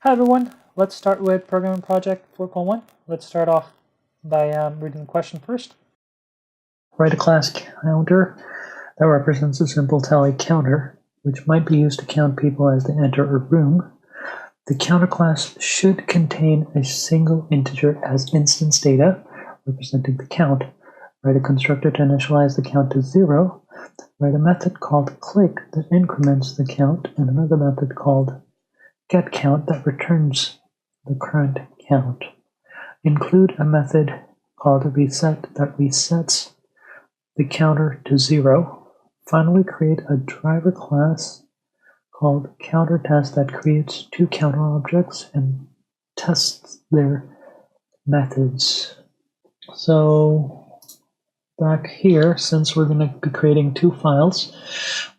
Hi everyone, let's start with programming project 4.1. Let's start off by reading the question first. Write a class counter that represents a simple tally counter, which might be used to count people as they enter a room. The counter class should contain a single integer as instance data, representing the count. Write a constructor to initialize the count to 0. Write a method called click that increments the count, and another method called getCount that returns the current count. Include a method called reset that resets the counter to 0. Finally, create a driver class called counterTest that creates two counter objects and tests their methods. So back here, since we're going to be creating two files,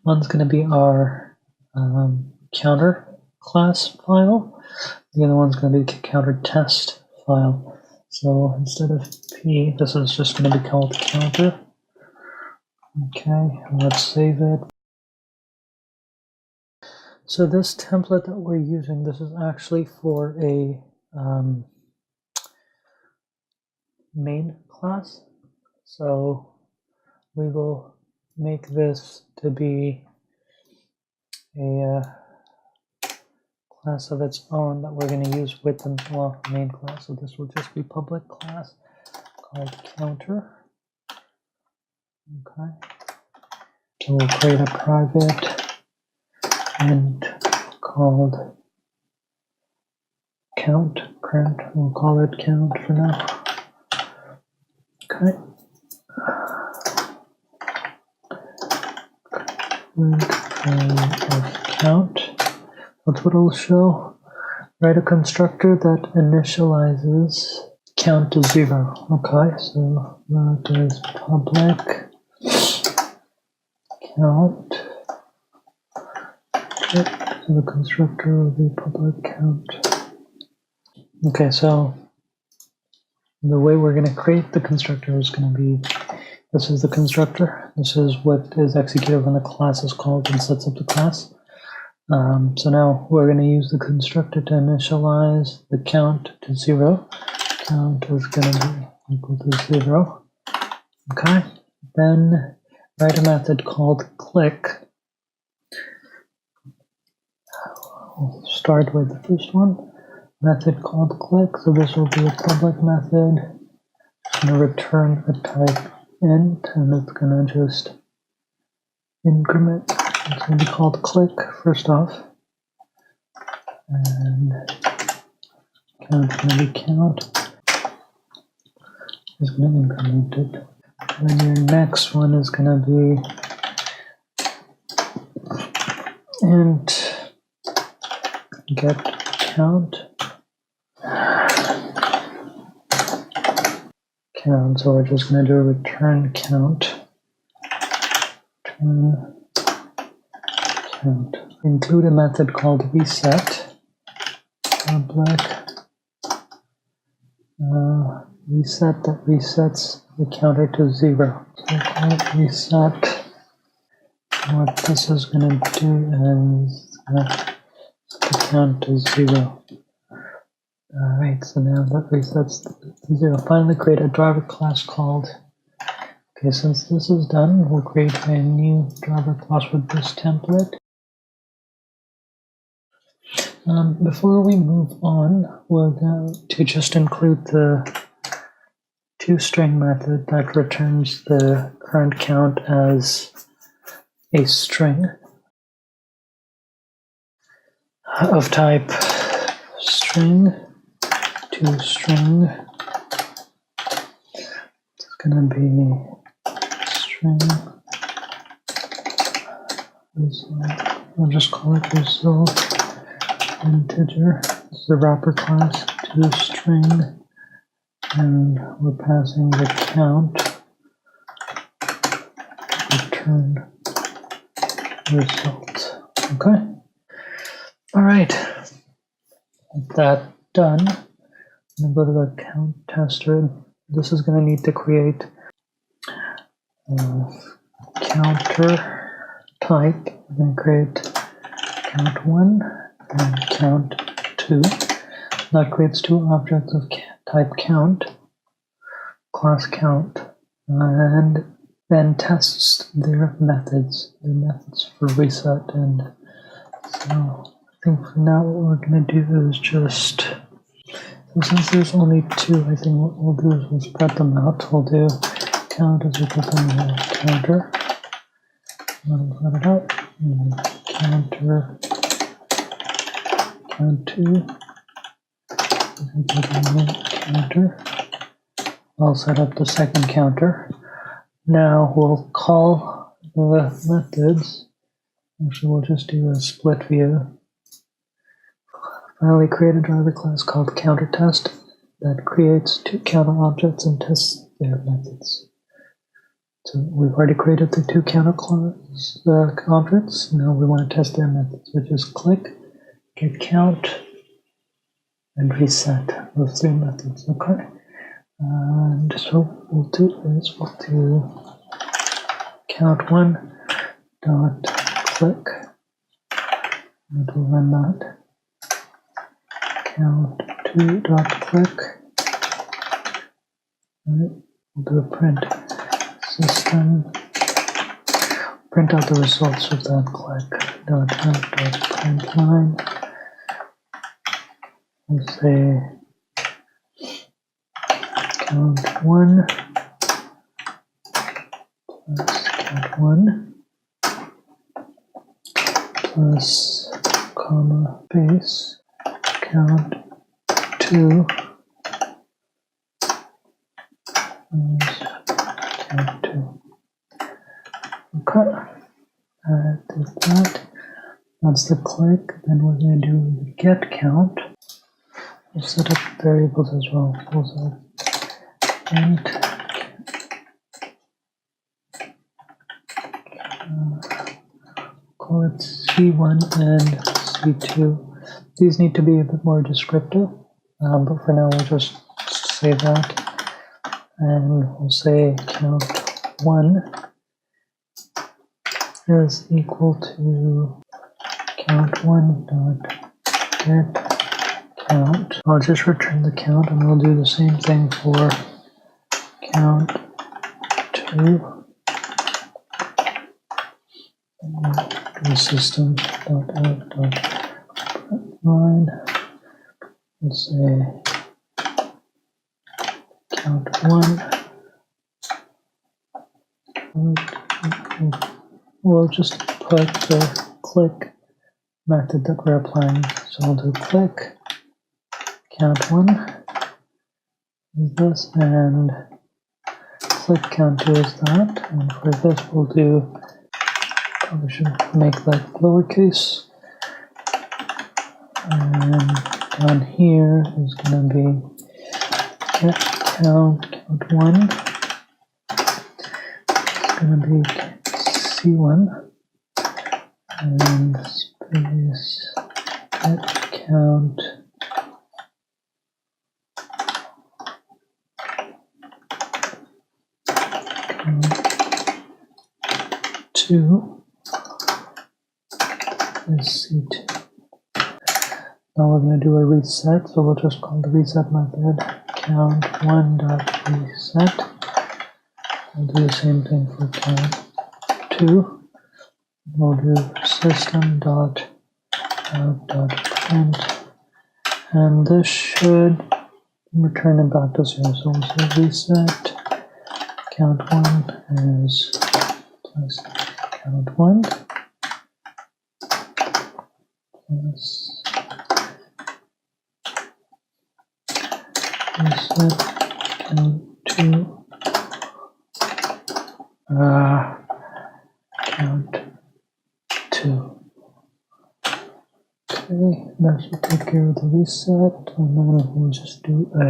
one's going to be our counter class file, the other one's going to be counter test file. So instead of P, this is just going to be called counter. Okay, let's save it. So this template that we're using, this is actually for a main class. So we will make this to be a class of its own that we're going to use with the main class. So this will just be public class called counter. Okay. So we'll create a private and called count. Current. We'll call it count for now. Okay. Of count. That's what it'll show. Write a constructor that initializes count to 0. Okay, so that is public count. So the constructor will be public count. Okay, so the way we're going to create the constructor is going to be, this is the constructor. This is what is executed when the class is called and sets up the class. So now we're going to use the constructor to initialize the count to 0. Count is going to be equal to 0. Okay. Then write a method called click. We'll start with the first one. Method called click. So this will be a public method. It's going to return a type int, and it's going to just increment. It's going to be called click first off, and count is going to be count. It's going to increment it. And then your next one is going to be int get count. Count. So we're just going to do a return count. Return count. Include a method called reset. Public reset that resets the counter to 0. So call it reset. What this is going to do is set the count to 0. Alright, so now that resets to 0. Finally, create a driver class called. Okay, since this is done, we'll create a new driver class with this template. Before we move on, we're going to just include the toString method that returns the current count as a string of type string toString. It's going to be string. I'll just call it result. Integer. This is the wrapper class to string, and we're passing the count. Return result. Okay. All right. With that done, I'm going to go to the count tester. This is going to need to create counter type. I'm going to create count1 and count2. 2. That creates two objects of type count, class count, and then tests their methods for reset. And so I think for now what we're going to do is just, so since there's only two, I think what we'll do is we'll spread them out. We'll do count is equal to counter, and we'll spread it out, and counter, count 2 is equal to counter. I'll set up the second counter. Now we'll call the methods. Actually, we'll just do a split view. Finally, create a driver class called counterTest that creates two counter objects and tests their methods. So we've already created the two counter class objects. Now we want to test their methods. So just click, get count, and reset those two methods. Okay. And so we'll do is we'll do count1 dot click, and we'll run that. Count2 dot click. Right. We'll do a print system. Print out the results of that click. Dot print line. We'll say count1 plus count1 plus comma base count2 is count2. Okay, did that. That's the click. Then we're going to do the get count. We'll set up variables as well. We'll set int call it C1 and C2. These need to be a bit more descriptive, but for now we'll just say that, and we'll say count1 is equal to count1 dot get count. I'll just return the count, and we'll do the same thing for count2. Do system dot out dot line. Let's say count1. We'll just put the click method that we're applying. So we'll do click count1 is this, and click count2 is that. And for this we'll do, probably should make that lowercase. And down here is going to be get count1. It's going to be C1 and space get count two is C2. Now we're going to do a reset, so we'll just call the reset method count1.reset. We'll do the same thing for count2. We'll do system.out.print, and this should return it back to 0. So we'll say reset count1 is plus count1 plus reset count2 count2. Okay, that should take care of the reset, and then we'll just do a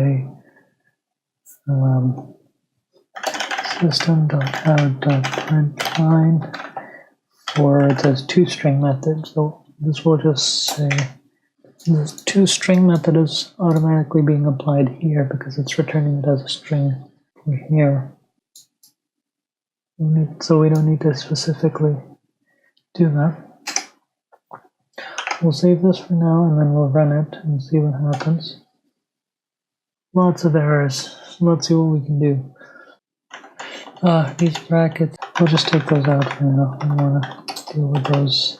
system.out.print line for the toString method. So this will just say the toString method is automatically being applied here because it's returning it as a string for here. So we don't need to specifically do that. We'll save this for now and then we'll run it and see what happens. Lots of errors. Let's see what we can do. These brackets, we'll just take those out for now. I don't want to deal with those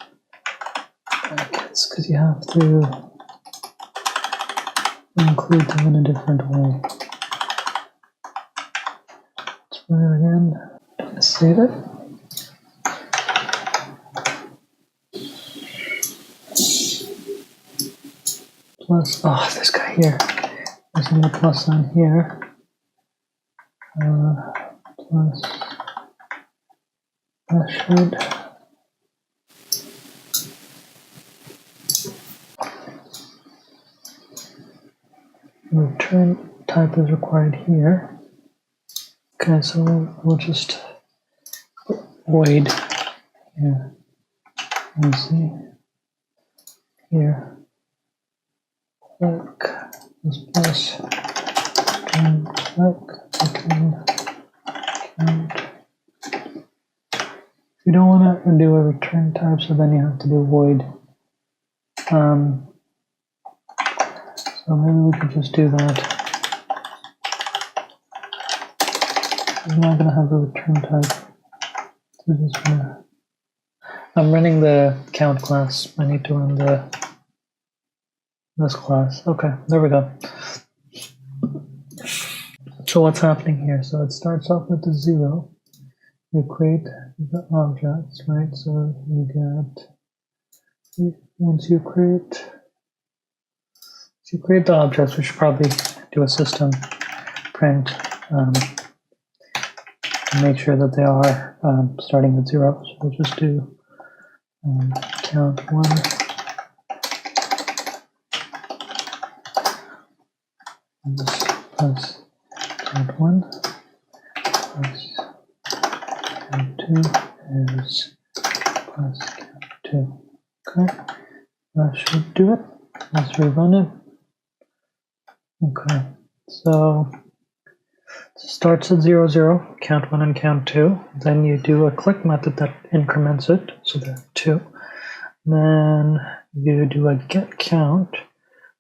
brackets because you have to include them in a different way. Let's run it again. I'm going to save it. Plus, this guy here. There's a plus on here. Plus, that should. Return type is required here. Okay, so we'll just put void here. Let's see. Here. Click. Plus return click. Return count. You don't want to do a return type, so then you have to do void. So maybe we could just do that. I'm not going to have a return type. So just gonna... I'm running the count class. I need to run this class. Okay, there we go. So what's happening here? So it starts off with the 0. You create the objects, right? So you get, once you create the objects, we should probably do a system print make sure that they are starting at 0. So we'll just do count 1. And this plus count 1 plus count 2 is plus count 2. Okay, that should do it. Let's rerun it. Okay, so it starts at 0, 0, count 1 and count 2. Then you do a click method that increments it, so there are 2. Then you do a get count,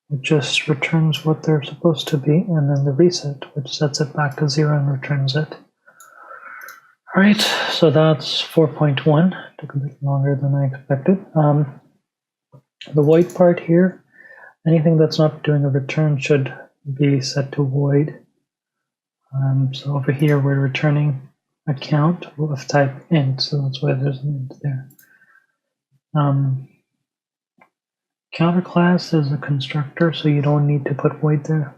which just returns what they're supposed to be, and then the reset, which sets it back to 0 and returns it. All right, so that's 4.1. Took a bit longer than I expected. The void part here, anything that's not doing a return should be set to void. So over here we're returning a count of type int, so that's why there's an int there. Counter class is a constructor, so you don't need to put void there.